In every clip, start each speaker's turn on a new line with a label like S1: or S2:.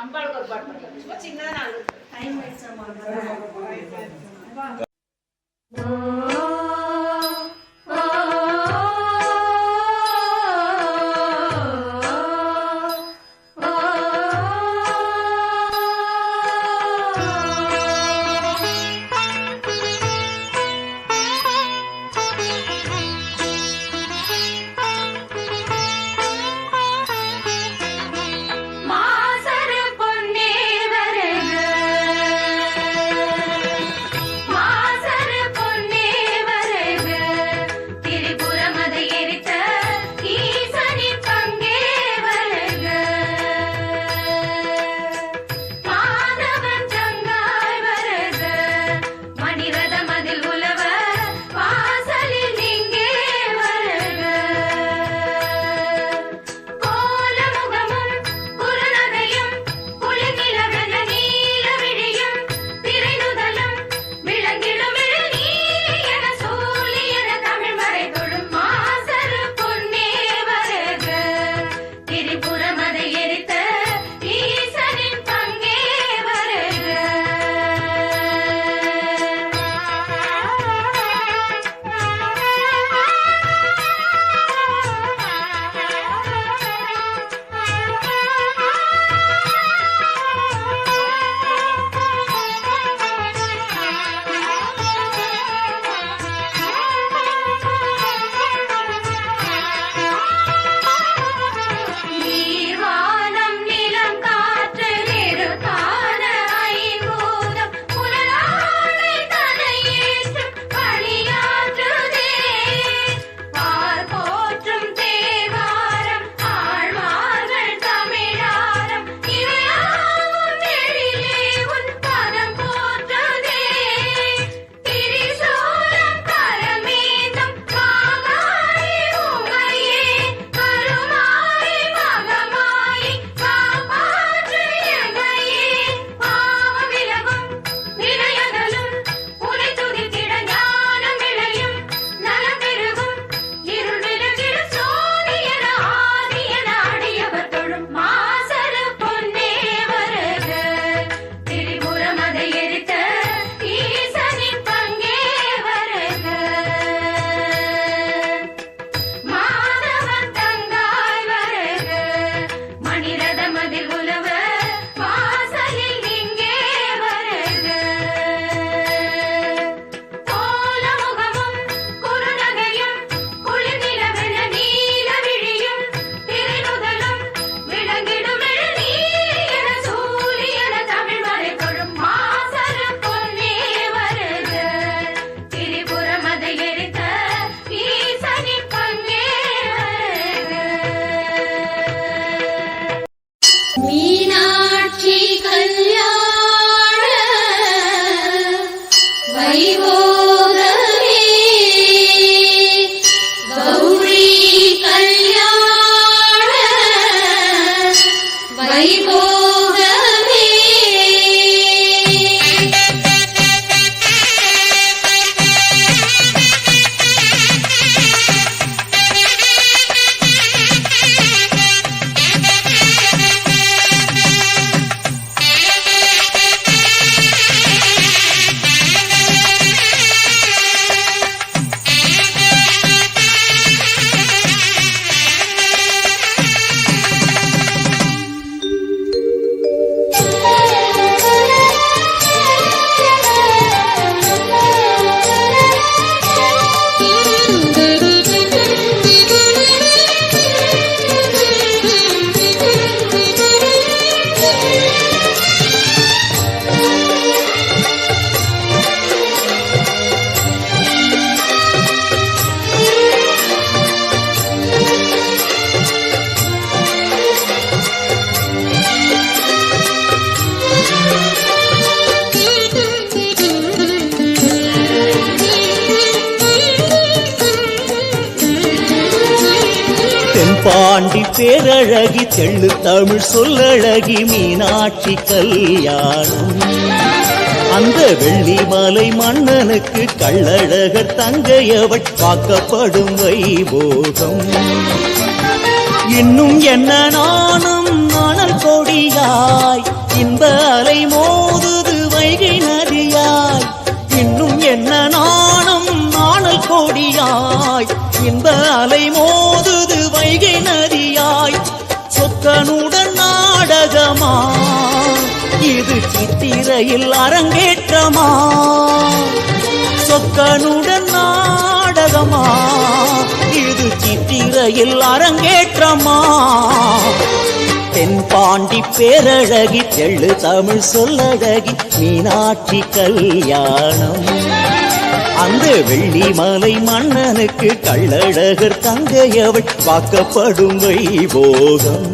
S1: அம்பாளுக்கு ஒரு பாட்டு சும்மா சின்னதா டைம் ஆயிடுச்சாமா
S2: பாண்டி பேரழகி தெள்ளு தமிழ் சொல்லழகி மீனாட்சி கல்யாணம். அந்த வெள்ளிமலை மன்னனுக்கு கள்ளழகர் தங்கையவள் பார்க்கப்படும் வைபோகம். இன்னும் என்ன நானும் மணல் கொடியாய் அலை மோதுது வைகை நதியாய் சொக்கனுடன் நாடகமா இது சித்திரையில் அரங்கேற்றமா சொக்கனுடன் நாடகமா இது சித்திரையில் அரங்கேற்றமா தென்பாண்டி பேரழகி தெள்ளு தமிழ் சொல்லழகி மீனாட்சி கல்யாணம் அந்த வெள்ளிமலை மன்னனுக்கு கள்ளழகர் தங்கையவள் வாக்கப்படும் வைபோகம்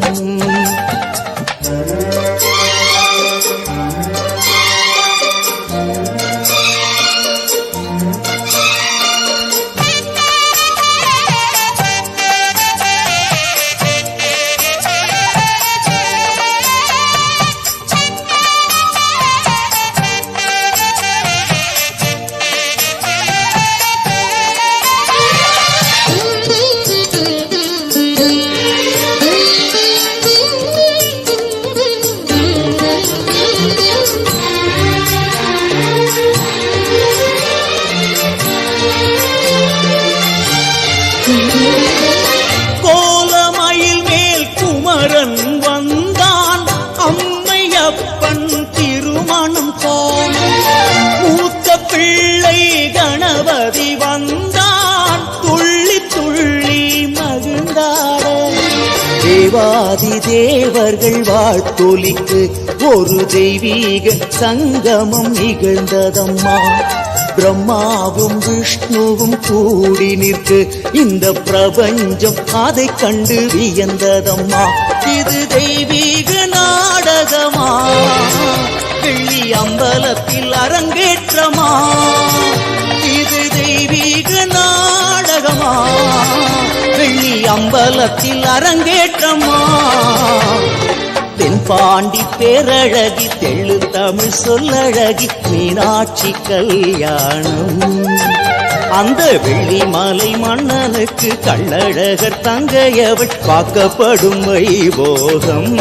S2: கோலமயில் மேல் குமரன் வந்தான் அம்மையப்பன் திருமணம் காண மூத்த பிள்ளை கணபதி வந்தான் துள்ளி துள்ளி மகிழ்ந்தாட தேவாதி தேவர்கள் வாழ்த்தொலிக்கு ஒரு தெய்வீக சங்கமம் நிகழ்ந்ததம்மா பிரம்மாவும் விஷ்ணுவும் கூடி நிற்கு இந்த பிரபஞ்சம் அதை கண்டு வியந்ததம்மா இது தெய்வீக நாடகமா வெள்ளி அம்பலத்தில் அரங்கேற்றமா இது தெய்வீக நாடகமா வெள்ளி அம்பலத்தில் அரங்கேற்றமா தென்பாண்டி பேரழகி தெள்ளு தமிழ் சொல்லழகி மீனாட்சி கல்யாணம் அந்த வெள்ளிமலை மன்னனுக்கு கள்ளழகர் தங்கையவள் வாக்கப்படும் வைபோகம்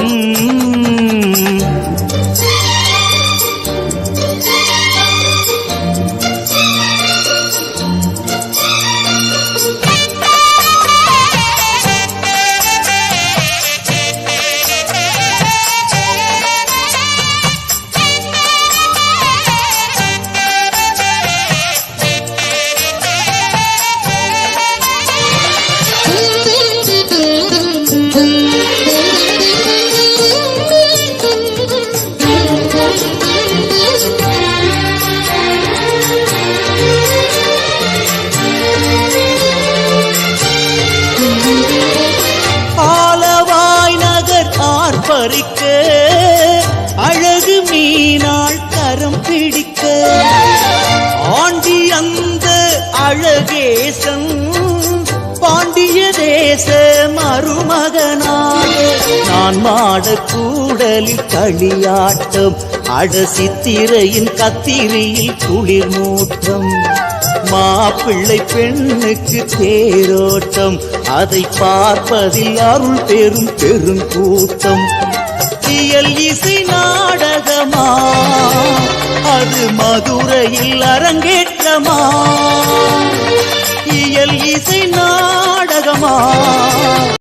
S2: பறிக்க அழகு மீனாள் கரம் பிடிக்க ஆண்டி அந்த அழகேசன் பாண்டிய தேச மருமகனாக நான் மாட கூடலில் களியாட்டம் அட சித்திரையின் கத்திரியில் குளிர் மூட்டம் மாப்பிள்ளை பெண்ணுக்கு தேரோட்டம் அதை பார்ப்பதில் அருள் பெரும் பெருங்கூட்டம் இயல் இசை நாடகமா அது மதுரையில் அரங்கேற்றமா இயல் இசை நாடகமா